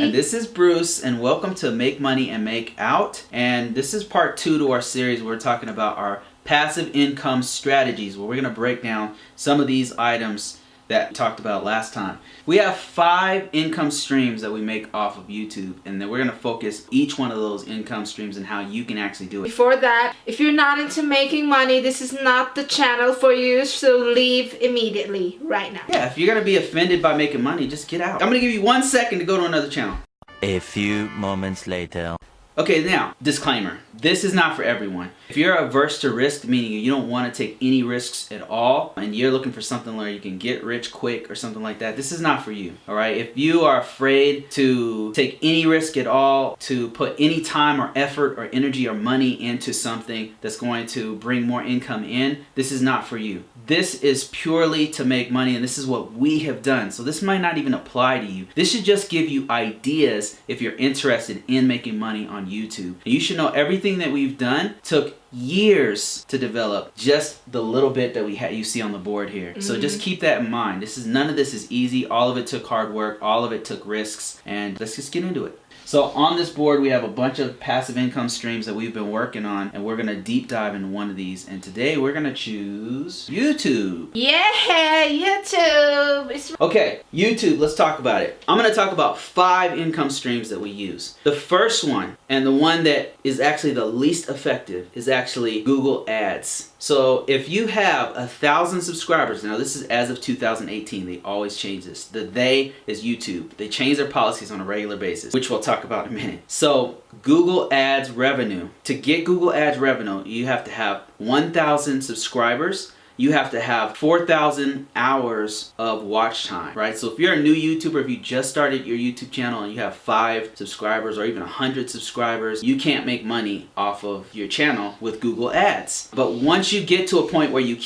And this is Bruce, and welcome to Make Money and Make Out. And this is part 2 to our series. We're talking about our passive income strategies, where we're going to break down some of these items that we talked about last time. We have 5 income streams that we make off of YouTube, and then we're going to focus each one of those income streams and how you can actually do it. Before that, if you're not into making money, this is not the channel for you, so leave immediately right now. Yeah, if you're going to be offended by making money, just get out. I'm going to give you 1 second to go to another channel. A few moments later. Okay, now, disclaimer. This is not for everyone. If you're averse to risk, meaning you don't want to take any risks at all, and you're looking for something where you can get rich quick or something like that, this is not for you, all right? If you are afraid to take any risk at all, to put any time or effort or energy or money into something that's going to bring more income in, this is not for you. This is purely to make money, and this is what we have done. So this might not even apply to you. This should just give you ideas if you're interested in making money on YouTube. And you should know everything that we've done took years to develop, just the little bit that you see on the board here. So just keep that in mind. None of this is easy. All of it took hard work. All of it took risks. And let's just get into it. So on this board, we have a bunch of passive income streams that we've been working on, and we're going to deep dive into one of these. And today we're going to choose YouTube. Yeah, YouTube. Okay, YouTube, let's talk about it. I'm going to talk about 5 income streams that we use. The first one, and the one that is actually the least effective, is actually Google Ads. So if you have 1,000 subscribers, now this is as of 2018, they always change this. The they is YouTube. They change their policies on a regular basis, which we'll talk about in a minute. So Google Ads revenue. To get Google Ads revenue, you have to have 1,000 subscribers. You have to have 4,000 hours of watch time, right? So if you're a new YouTuber, if you just started your YouTube channel and you have 5 subscribers or even 100 subscribers, you can't make money off of your channel with Google Ads. But once you get to a point where you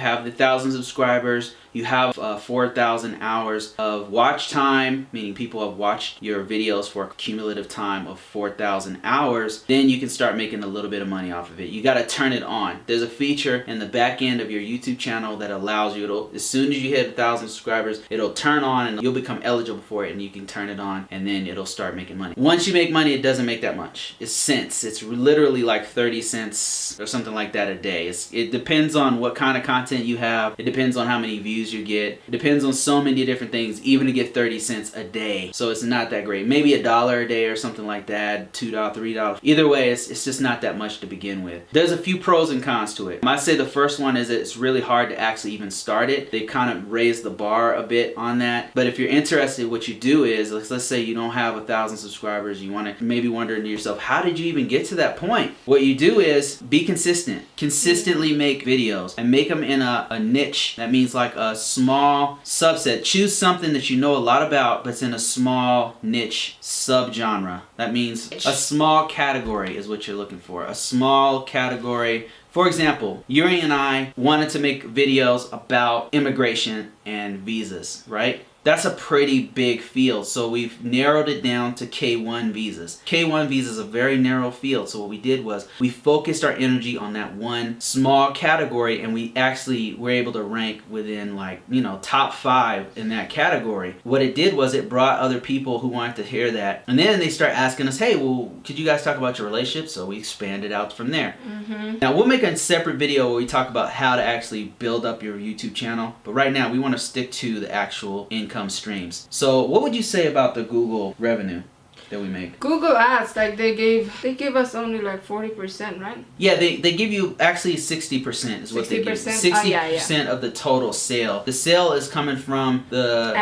have the 1,000 subscribers, you have 4,000 hours of watch time, meaning people have watched your videos for a cumulative time of 4,000 hours, then you can start making a little bit of money off of it. You got to turn it on. There's a feature in the back end of your YouTube channel that allows you, as soon as you hit 1,000 subscribers, it'll turn on and you'll become eligible for it, and you can turn it on and then it'll start making money. Once you make money, it doesn't make that much. It's cents. It's literally like 30 cents or something like that a day. It depends on what kind of content you have. It depends on how many views you get. It depends on so many different things, even to get 30 cents a day. So it's not that great. Maybe $1 a day or something like that, $2, $3. Either way, it's just not that much to begin with. There's a few pros and cons to it. I say the first one is that it's really hard to actually even start it. They kind of raised the bar a bit on that. But if you're interested, what you do is, let's say you don't have 1,000 subscribers, you want to maybe wonder to yourself, how did you even get to that point? What you do is be consistent. Consistently make videos and make them in a niche. That means like a small subset. Choose something that you know a lot about, but it's in a small niche subgenre. That means a small category is what you're looking for. A small category. For example, Yuri and I wanted to make videos about immigration and visas, right? That's a pretty big field, so we've narrowed it down to K1 visas. K1 visas is a very narrow field, so what we did was we focused our energy on that one small category, and we actually were able to rank within top 5 in that category. What it did was it brought other people who wanted to hear that, and then they start asking us, hey, well, could you guys talk about your relationship? So we expanded out from there. Now we'll make a separate video where we talk about how to actually build up your YouTube channel, but right now we want to stick to the actual income streams. So what would you say about the Google revenue that we make? Google Ads, like they give us only like 40%, right? Yeah, they give you actually 60% is what 60%? They give. 60% of the total sale. The sale is coming from the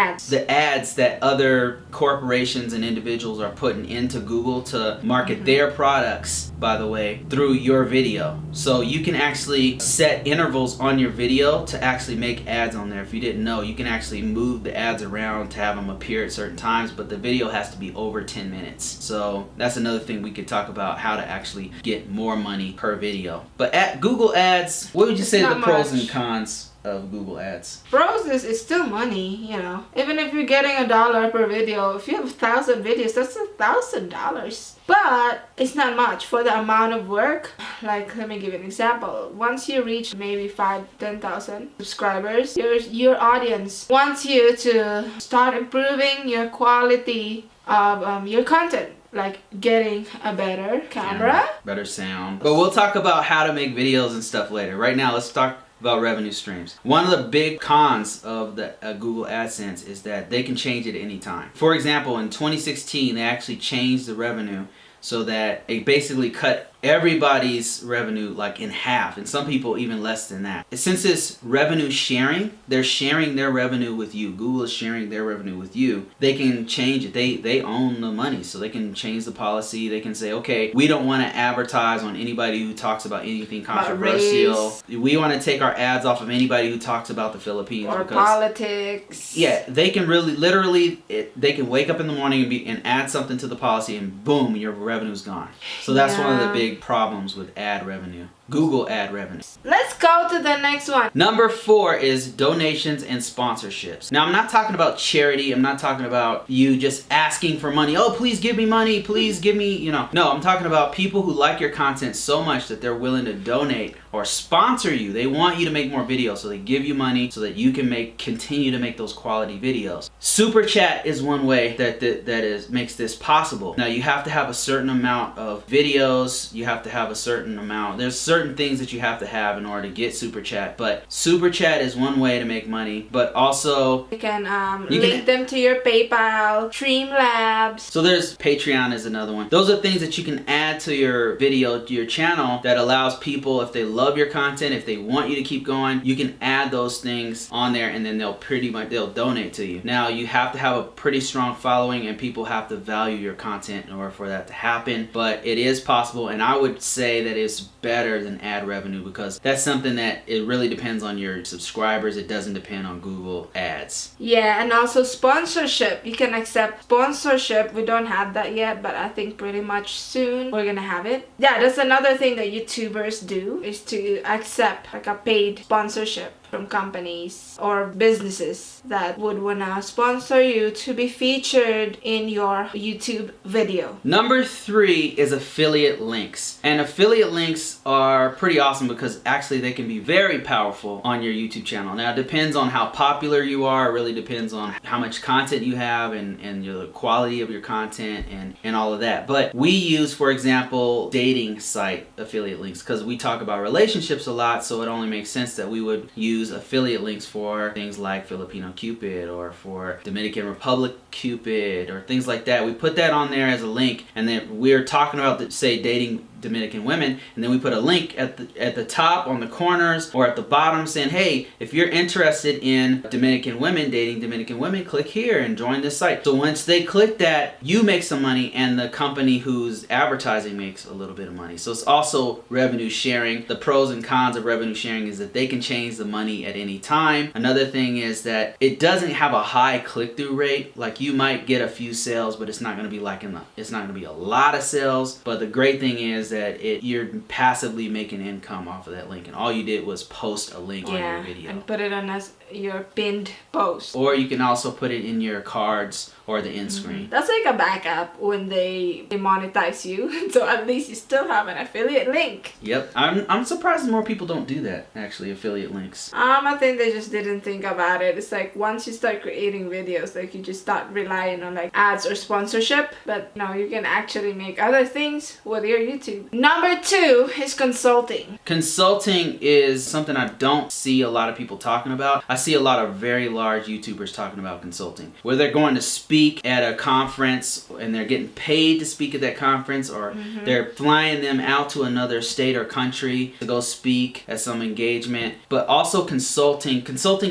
ads that other corporations and individuals are putting into Google to market their products, by the way, through your video. So you can actually set intervals on your video to actually make ads on there. If you didn't know, you can actually move the ads around to have them appear at certain times, but the video has to be over 10 minutes. So that's another thing we could talk about, how to actually get more money per video. But at Google Ads, what would you say the pros and cons of Google Ads? Pros is it's still money, you know. Even if you're getting $1 per video, if you have 1,000 videos, that's $1,000. But it's not much for the amount of work. Like, let me give you an example. Once you reach maybe 10,000 subscribers, your audience wants you to start improving your quality of your content, like getting a better camera. Better sound. But we'll talk about how to make videos and stuff later. Right now, let's talk about revenue streams. One of the big cons of the Google AdSense is that they can change it at any time. For example, in 2016, they actually changed the revenue so that it basically cut everybody's revenue like in half, and some people even less than that. Since it's revenue sharing, they're sharing their revenue with you. Google is sharing their revenue with you. They can change it. They own the money, so they can change the policy. They can say, okay, we don't want to advertise on anybody who talks about anything controversial. We want to take our ads off of anybody who talks about the Philippines or politics. Yeah, they can really, literally, they can wake up in the morning and add something to the policy, and boom, your revenue's gone. So that's one of the big problems with ad revenue. Google ad revenue. Let's go to the next one. Number 4 is donations and sponsorships. Now, I'm not talking about charity. I'm not talking about you just asking for money. Oh, please give me money. Please give me, you know. No, I'm talking about people who like your content so much that they're willing to donate or sponsor you. They want you to make more videos, so they give you money so that you can continue to make those quality videos. Super chat is one way that makes this possible. Now, you have to have a certain amount of videos. You have to have a certain amount. There's certain things that you have to have in order to get super chat, but super chat is one way to make money. But also you can link them to your PayPal, Streamlabs. So there's Patreon is another one. Those are things that you can add to your video, to your channel, that allows people, if they love your content, if they want you to keep going, you can add those things on there, and then they'll donate to you. Now, you have to have a pretty strong following, and people have to value your content in order for that to happen. But it is possible, and I would say that it's better than ad revenue, because that's something that it really depends on your subscribers. It doesn't depend on Google ads. Yeah, and also sponsorship. You can accept sponsorship. We don't have that yet, but I think pretty much soon we're gonna have it. Yeah, that's another thing that YouTubers do, is to accept like a paid sponsorship from companies or businesses that would wanna sponsor you to be featured in your YouTube video. Number 3 is affiliate links. And affiliate links are pretty awesome because actually they can be very powerful on your YouTube channel. Now, it depends on how popular you are. It really depends on how much content you have and the quality of your content and all of that. But we use, for example, dating site affiliate links because we talk about relationships a lot, so it only makes sense that we would use affiliate links for things like Filipino Cupid or for Dominican Republic Cupid or things like that. We put that on there as a link, and then we're talking about, say, dating Dominican women, and then we put a link at the top, on the corners, or at the bottom saying, hey, if you're interested in Dominican women, dating Dominican women, click here and join this site. So once they click that, you make some money, and the company who's advertising makes a little bit of money. So it's also revenue sharing. The pros and cons of revenue sharing is that they can change the money at any time. Another thing is that it doesn't have a high click-through rate. Like, you might get a few sales, but it's not going to be like it's not going to be a lot of sales. But the great thing is that you're passively making income off of that link, and all you did was post a link on your video and put it on as your pinned post. Or you can also put it in your cards or the end screen. That's like a backup when they monetize you. So at least you still have an affiliate link. Yep. I'm surprised more people don't do that, actually, affiliate links. I think they just didn't think about it. It's like once you start creating videos, like you just start relying on like ads or sponsorship, but no, you can actually make other things with your YouTube. Number 2 is consulting. Consulting is something I don't see a lot of people talking about. I see a lot of very large YouTubers talking about consulting, where they're going to speak at a conference and they're getting paid to speak at that conference, or they're flying them out to another state or country to go speak at some engagement. But also consulting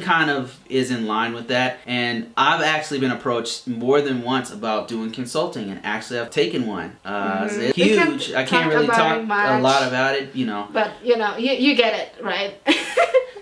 kind of is in line with that, and I've actually been approached more than once about doing consulting, and actually I've taken one. It's huge. I can't really talk a lot about it, you know. But you know, you get it, right?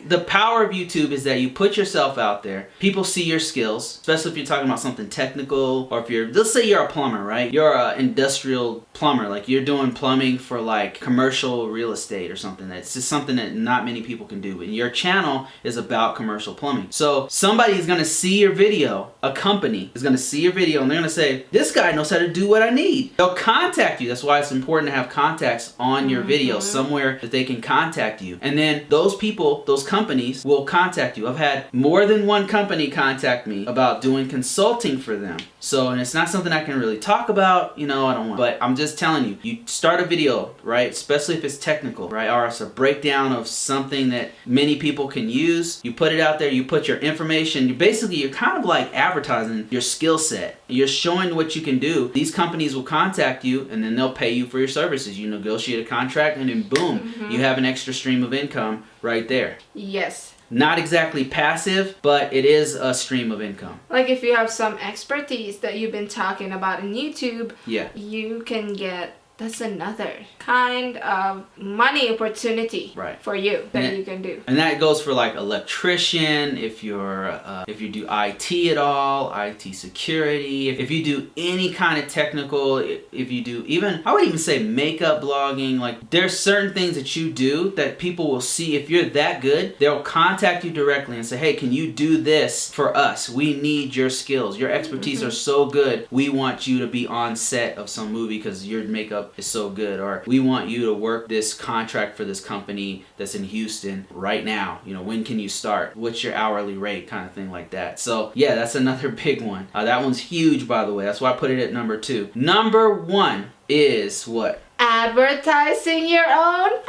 The power of YouTube is that you put yourself out there. People see your skills, especially if you're talking about something technical, or if let's say you're a plumber, right? You're an industrial plumber, like you're doing plumbing for like commercial real estate or something. That's just something that not many people can do. And your channel is about commercial plumbing. So somebody is going to see your video, a company is going to see your video, and they're going to say, this guy knows how to do what I need. They'll contact you. That's why it's important to have contacts on your video, somewhere that they can contact you. And then those people, those companies will contact you. I've had more than one company contact me about doing consulting for them. So, and it's not something I can really talk about, you know, I don't want, but I'm just telling you, you start a video, right? Especially if it's technical, right? Or it's a breakdown of something that many people can use. You put it out there, you put your information, you're kind of like advertising your skill set. You're showing what you can do. These companies will contact you and then they'll pay you for your services. You negotiate a contract and then boom, you have an extra stream of income right there. Yes. Not exactly passive, but it is a stream of income. Like if you have some expertise that you've been talking about in YouTube, yeah, you can get, that's another kind of money opportunity for you that you can do. And that goes for like electrician, if you do IT at all, IT security, if you do any kind of technical, if you do even, I would even say makeup blogging, like there's certain things that you do that people will see. If you're that good, they'll contact you directly and say, hey, can you do this for us? We need your skills. Your expertise are so good. We want you to be on set of some movie because your makeup is so good, or we want you to work this contract for this company that's in Houston right now. You know, when can you start? What's your hourly rate? Kind of thing like that. So yeah, that's another big one. That one's huge, by the way. That's why I put it at number 2. Number 1 is what? Advertising your own product.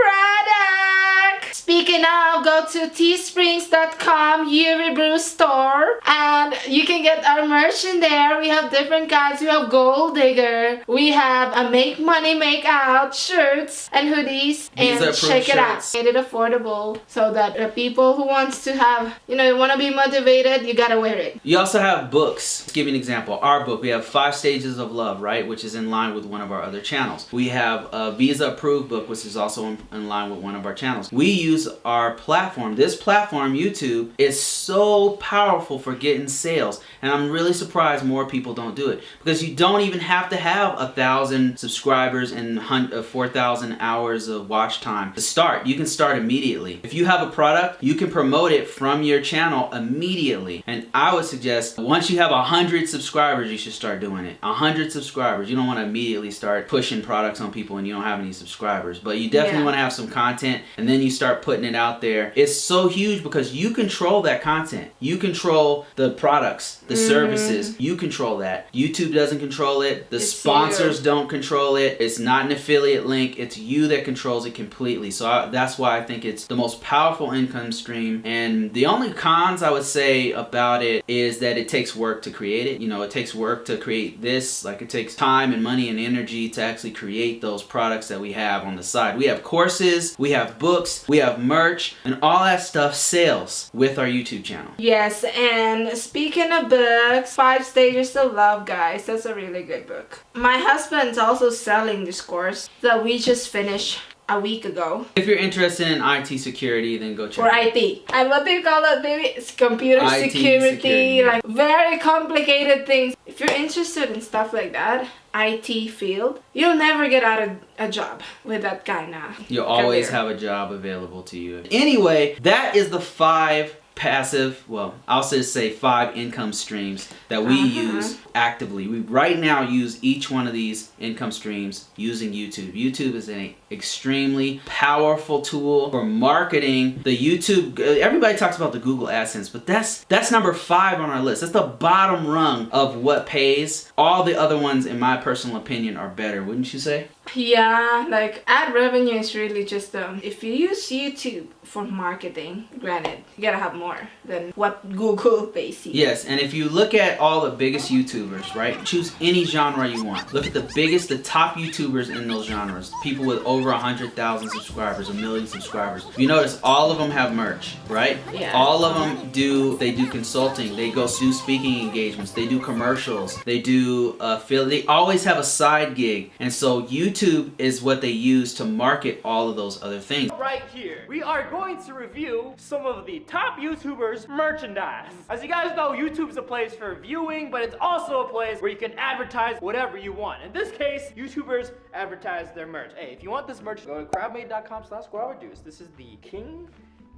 Speaking of, go to teesprings.com, Yuri Brew store, and you can get our merch in there. We have different kinds. We have Gold Digger. We have a Make Money Make Out shirts and hoodies. These and check it out. Made it affordable so that the people who wants to have, you know, want to be motivated, you gotta wear it. You also have books. Let's give you an example. Our book, we have 5 Stages of Love, right? Which is in line with one of our other channels. We have a Visa approved book, which is also in line with one of our channels. We use our platform. This platform, YouTube, is so powerful for getting sales, and I'm really surprised more people don't do it, because you don't even have to have 1,000 subscribers and 4,000 hours of watch time to start. You can start immediately. If you have a product, you can promote it from your channel immediately, and I would suggest once you have 100 subscribers, you should start doing it. 100 subscribers. You don't want to immediately start pushing products on people and you don't have any subscribers, but you definitely want to have some content, and then you start putting it out there. It's so huge because you control that content. You control the products, the services. You control that. YouTube doesn't control it. The sponsors don't control it. It's not an affiliate link. It's you that controls it completely. So that's why I think it's the most powerful income stream. And the only cons I would say about it is that it takes work to create it. You know, it takes work to create this. Like, it takes time and money and energy to actually create those products that we have on the side. We have courses, we have books, we have merch, and all that stuff sells with our YouTube channel. Yes, and speaking of books, 5 Stages of Love, guys, that's a really good book. My husband's also selling this course that we just finished a week ago. If you're interested in IT security, then go check it out. IT. And what do you call it, baby? It's computer security, like very complicated things. If you're interested in stuff like that, IT field, you'll never get out of a job with that kind of You'll always have a job available to you. Anyway, that is the 5 passive, well, I'll just say 5 income streams that we use actively. We right now use each one of these income streams using YouTube. YouTube is an extremely powerful tool for marketing. The YouTube, everybody talks about the Google AdSense, but that's number 5 on our list. That's the bottom rung of what pays. All the other ones, in my personal opinion, are better, wouldn't you say? Yeah, like ad revenue is really just if you use YouTube for marketing, granted, you gotta have more than what Google pays you. Yes, and if you look at all the biggest YouTubers, right? Choose any genre you want. Look at the top YouTubers in those genres. People with over 100,000 subscribers, 1 million subscribers. You notice all of them have merch, right? Yeah. All of them do consulting. They go do speaking engagements. They do commercials. They do they always have a side gig. And so YouTube is what they use to market all of those other things. Right here, we are going to review some of the top YouTubers' merchandise. As you guys know, YouTube is a place for viewing, but it's also a place where you can advertise whatever you want. In this case, YouTubers advertise their merch. Hey, if you want this merch, go to crowdmade.com/squabberjuice. This is the King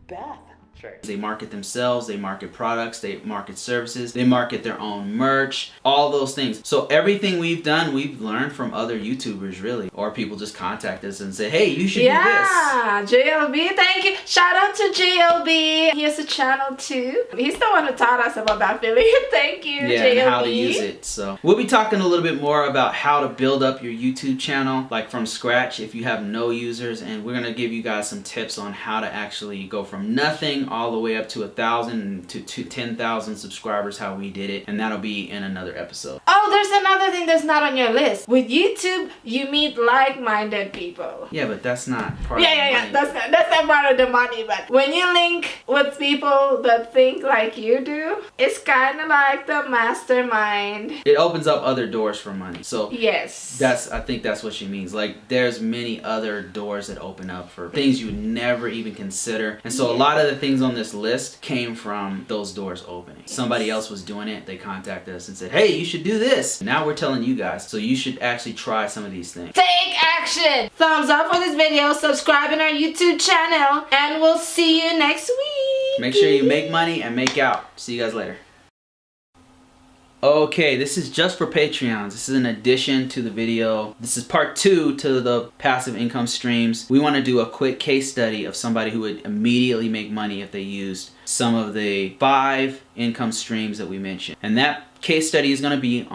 Bath Sure. They market themselves, they market products, they market services, they market their own merch, all those things. So everything we've done, we've learned from other YouTubers really, or people just contact us and say, hey, you should do this. Yeah, JLB, thank you. Shout out to JLB. He has a channel too. He's the one who taught us about that affiliate. Thank you, Yeah, JLB. and how to use it. So we'll be talking a little bit more about how to build up your YouTube channel, like from scratch if you have no users, and we're gonna give you guys some tips on how to actually go from nothing all the way up to 1,000 to 10,000 subscribers, how we did it, and that'll be in another episode. Oh, there's another thing that's not on your list. With YouTube, you meet like-minded people. Yeah, but that's not part of Yeah, the yeah, yeah. money. That's not part of the money. But when you link with people that think like you do, it's kind of like the mastermind. It opens up other doors for money. So Yes. I think that's what she means. Like, there's many other doors that open up for things you would never even consider. And so a lot of the things on this list came from those doors opening. Somebody else was doing it. They contacted us and said, hey, you should do this. Now we're telling you guys. So you should actually try some of these things. Take action. Thumbs up for this video. Subscribe in our YouTube channel. And we'll see you next week. Make sure you make money and make out. See you guys later. Okay, this is just for Patreons. This is an addition to the video. This is part 2 to the passive income streams. We want to do a quick case study of somebody who would immediately make money if they used some of the 5 income streams that we mentioned. And that case study is going to be on